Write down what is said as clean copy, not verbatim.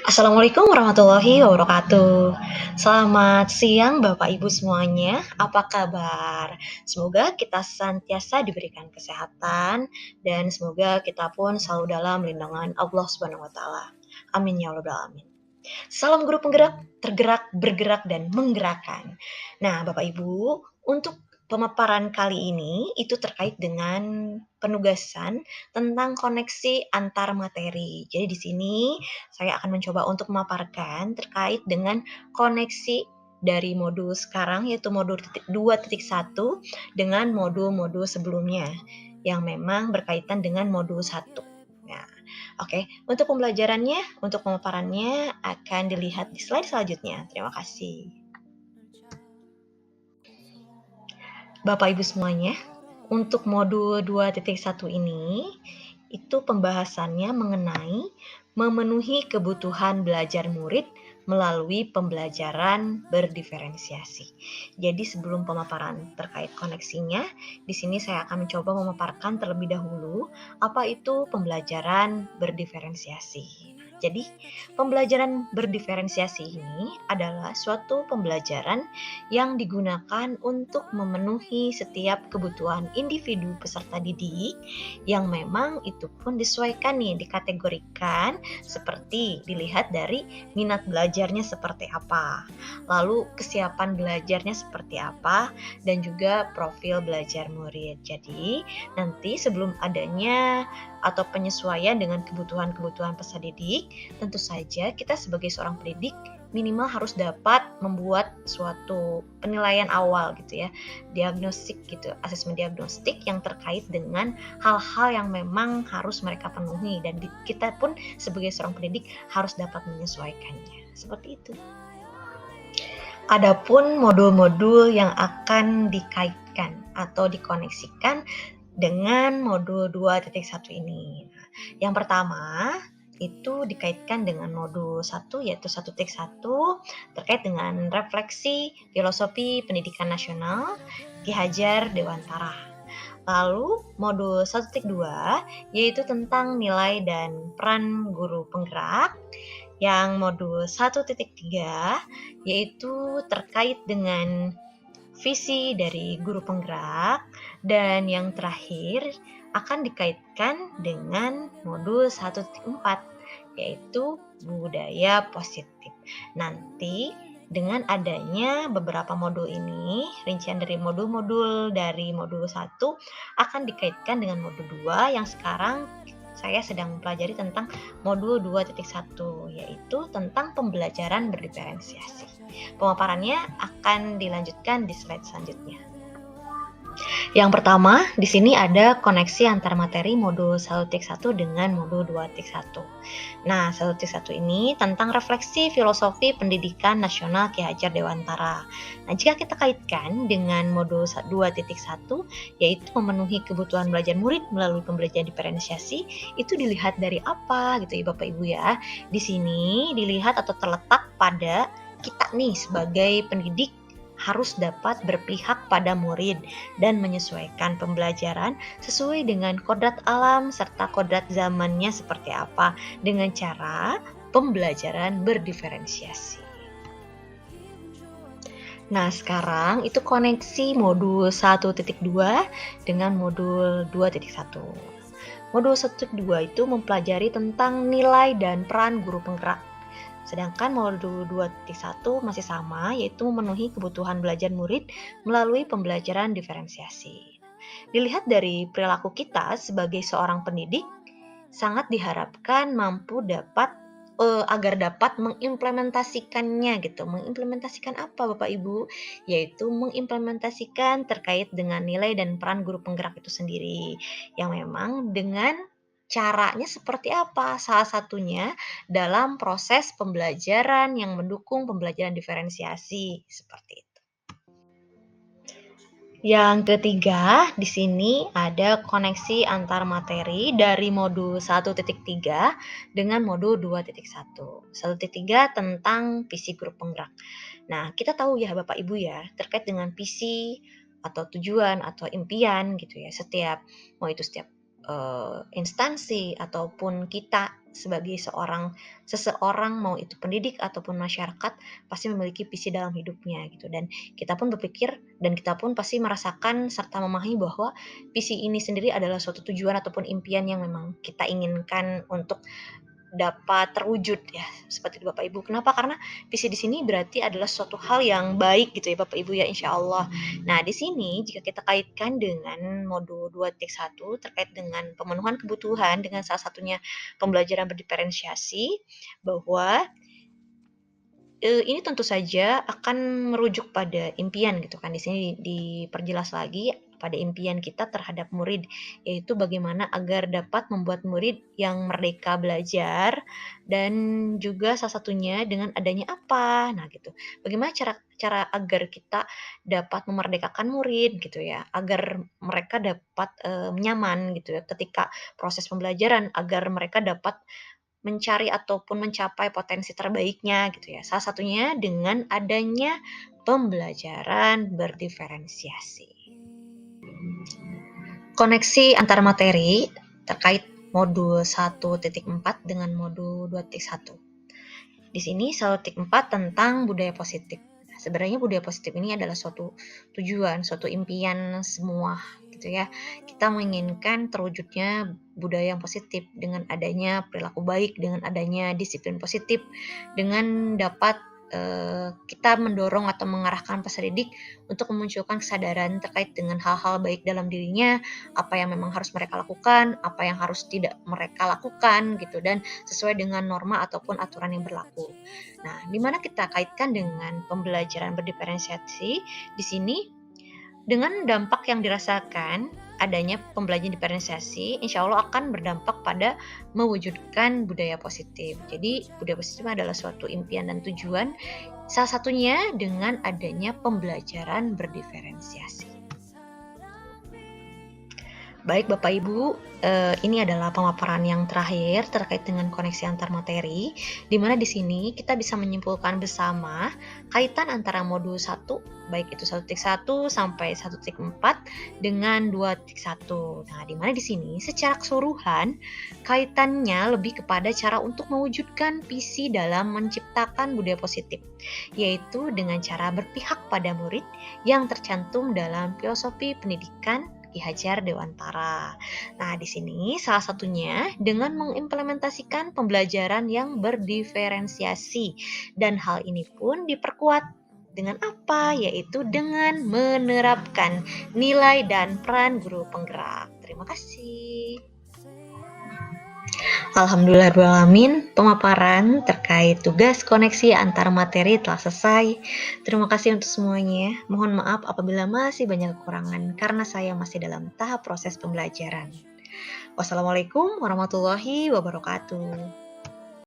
Assalamualaikum warahmatullahi wabarakatuh. Selamat siang Bapak Ibu semuanya, apa kabar? Semoga kita senantiasa diberikan kesehatan dan semoga kita pun selalu dalam lindungan Allah Subhanahu wa taala. Amin ya rabbal alamin. Salam guru penggerak, tergerak, bergerak, dan menggerakkan. Nah, Bapak Ibu, untuk pemaparan kali ini itu terkait dengan penugasan tentang koneksi antar materi. Jadi di sini saya akan mencoba untuk memaparkan terkait dengan koneksi dari modul sekarang yaitu modul 2.1 dengan modul-modul sebelumnya yang memang berkaitan dengan modul 1. Nah, oke, untuk pembelajarannya, untuk pemaparannya akan dilihat di slide selanjutnya. Terima kasih. Bapak Ibu semuanya, untuk modul 2.1 ini, itu pembahasannya mengenai memenuhi kebutuhan belajar murid melalui pembelajaran berdiferensiasi. Jadi sebelum pemaparan terkait koneksinya, di sini saya akan mencoba memaparkan terlebih dahulu apa itu pembelajaran berdiferensiasi. Jadi, pembelajaran berdiferensiasi ini adalah suatu pembelajaran yang digunakan untuk memenuhi setiap kebutuhan individu peserta didik yang memang itu pun disesuaikan nih, dikategorikan seperti dilihat dari minat belajarnya seperti apa, lalu kesiapan belajarnya seperti apa, dan juga profil belajar murid. Jadi, nanti sebelum adanya atau penyesuaian dengan kebutuhan-kebutuhan peserta didik, tentu saja kita sebagai seorang pendidik minimal harus dapat membuat suatu penilaian awal gitu ya, diagnostik gitu, asesmen diagnostik yang terkait dengan hal-hal yang memang harus mereka penuhi dan kita pun sebagai seorang pendidik harus dapat menyesuaikannya. Seperti itu. Adapun modul-modul yang akan dikaitkan atau dikoneksikan dengan modul 2.1 ini. Yang pertama, itu dikaitkan dengan modul 1 yaitu 1.1 terkait dengan refleksi filosofi pendidikan nasional Ki Hajar Dewantara. Lalu modul 1.2 yaitu tentang nilai dan peran guru penggerak. Yang modul 1.3 yaitu terkait dengan visi dari guru penggerak, dan yang terakhir akan dikaitkan dengan modul 1.4 yaitu budaya positif. Nanti dengan adanya beberapa modul ini, rincian dari modul-modul dari modul 1 akan dikaitkan dengan modul 2 yang sekarang saya sedang mempelajari tentang modul 2.1 yaitu tentang pembelajaran berdiferensiasi. Pemaparannya akan dilanjutkan di slide selanjutnya. Yang pertama, di sini ada koneksi antar materi modul 1.1 dengan modul 2.1. Nah, 1.1 ini tentang refleksi filosofi pendidikan nasional Ki Hajar Dewantara. Nah, jika kita kaitkan dengan modul 2.1, yaitu memenuhi kebutuhan belajar murid melalui pembelajaran diferensiasi, itu dilihat dari apa gitu ya Bapak Ibu ya. Di sini dilihat atau terletak pada kita nih sebagai pendidik harus dapat berpihak pada murid dan menyesuaikan pembelajaran sesuai dengan kodrat alam serta kodrat zamannya seperti apa dengan cara pembelajaran berdiferensiasi. Nah, sekarang itu koneksi modul 1.2 dengan modul 2.1. Modul 1.2 itu mempelajari tentang nilai dan peran guru penggerak. Sedangkan modul 2.1 masih sama, yaitu memenuhi kebutuhan belajar murid melalui pembelajaran diferensiasi. Dilihat dari perilaku kita sebagai seorang pendidik, sangat diharapkan mampu agar dapat mengimplementasikannya gitu. Mengimplementasikan apa Bapak Ibu? Yaitu mengimplementasikan terkait dengan nilai dan peran guru penggerak itu sendiri. Yang memang dengan caranya seperti apa? Salah satunya dalam proses pembelajaran yang mendukung pembelajaran diferensiasi seperti itu. Yang ketiga, di sini ada koneksi antar materi dari modul 1.3 dengan modul 2.1. 1.3 tentang visi guru penggerak. Nah, kita tahu ya Bapak Ibu ya, terkait dengan visi atau tujuan atau impian gitu ya, setiap instansi ataupun kita sebagai seseorang mau itu pendidik ataupun masyarakat pasti memiliki visi dalam hidupnya gitu, dan kita pun berpikir dan kita pun pasti merasakan serta memahami bahwa visi ini sendiri adalah suatu tujuan ataupun impian yang memang kita inginkan untuk dapat terwujud ya, seperti itu Bapak Ibu. Kenapa? Karena visi di sini berarti adalah suatu hal yang baik gitu ya Bapak Ibu ya, insya Allah. Nah, di sini jika kita kaitkan dengan modul 2.1 terkait dengan pemenuhan kebutuhan dengan salah satunya pembelajaran berdiferensiasi, bahwa ini tentu saja akan merujuk pada impian gitu kan. Di sini diperjelas lagi pada impian kita terhadap murid, yaitu bagaimana agar dapat membuat murid yang merdeka belajar dan juga salah satunya dengan adanya apa? Nah gitu. Bagaimana cara cara agar kita dapat memerdekakan murid gitu ya, agar mereka dapat, nyaman gitu ya ketika proses pembelajaran, agar mereka dapat mencari ataupun mencapai potensi terbaiknya gitu ya. Salah satunya dengan adanya pembelajaran berdiferensiasi. Koneksi antar materi terkait modul 1.4 dengan modul 2.1. Di sini 1.4 tentang budaya positif. Sebenarnya budaya positif ini adalah suatu tujuan, suatu impian semua gitu ya. Kita menginginkan terwujudnya budaya yang positif dengan adanya perilaku baik, dengan adanya disiplin positif, dengan dapat kita mendorong atau mengarahkan peserta didik untuk memunculkan kesadaran terkait dengan hal-hal baik dalam dirinya, apa yang memang harus mereka lakukan, apa yang harus tidak mereka lakukan gitu, dan sesuai dengan norma ataupun aturan yang berlaku. Nah, di mana kita kaitkan dengan pembelajaran berdiferensiasi di sini dengan dampak yang dirasakan adanya pembelajaran diferensiasi, insya Allah akan berdampak pada mewujudkan budaya positif. Jadi budaya positif adalah suatu impian dan tujuan, salah satunya dengan adanya pembelajaran berdiferensiasi. Baik Bapak Ibu, ini adalah pemaparan yang terakhir terkait dengan koneksi antar materi, di mana di sini kita bisa menyimpulkan bersama kaitan antara modul 1, baik itu 1.1 sampai 1.4 dengan 2.1. Nah, di mana di sini secara keseluruhan kaitannya lebih kepada cara untuk mewujudkan visi dalam menciptakan budaya positif, yaitu dengan cara berpihak pada murid yang tercantum dalam filosofi pendidikan Ki Hajar Dewantara. Nah, di sini salah satunya dengan mengimplementasikan pembelajaran yang berdiferensiasi, dan hal ini pun diperkuat dengan apa? Yaitu dengan menerapkan nilai dan peran guru penggerak. Terima kasih. Alhamdulillahirrahmanirrahim, pemaparan terkait tugas koneksi antar materi telah selesai. Terima kasih untuk semuanya. Mohon maaf apabila masih banyak kekurangan karena saya masih dalam tahap proses pembelajaran. Wassalamualaikum warahmatullahi wabarakatuh.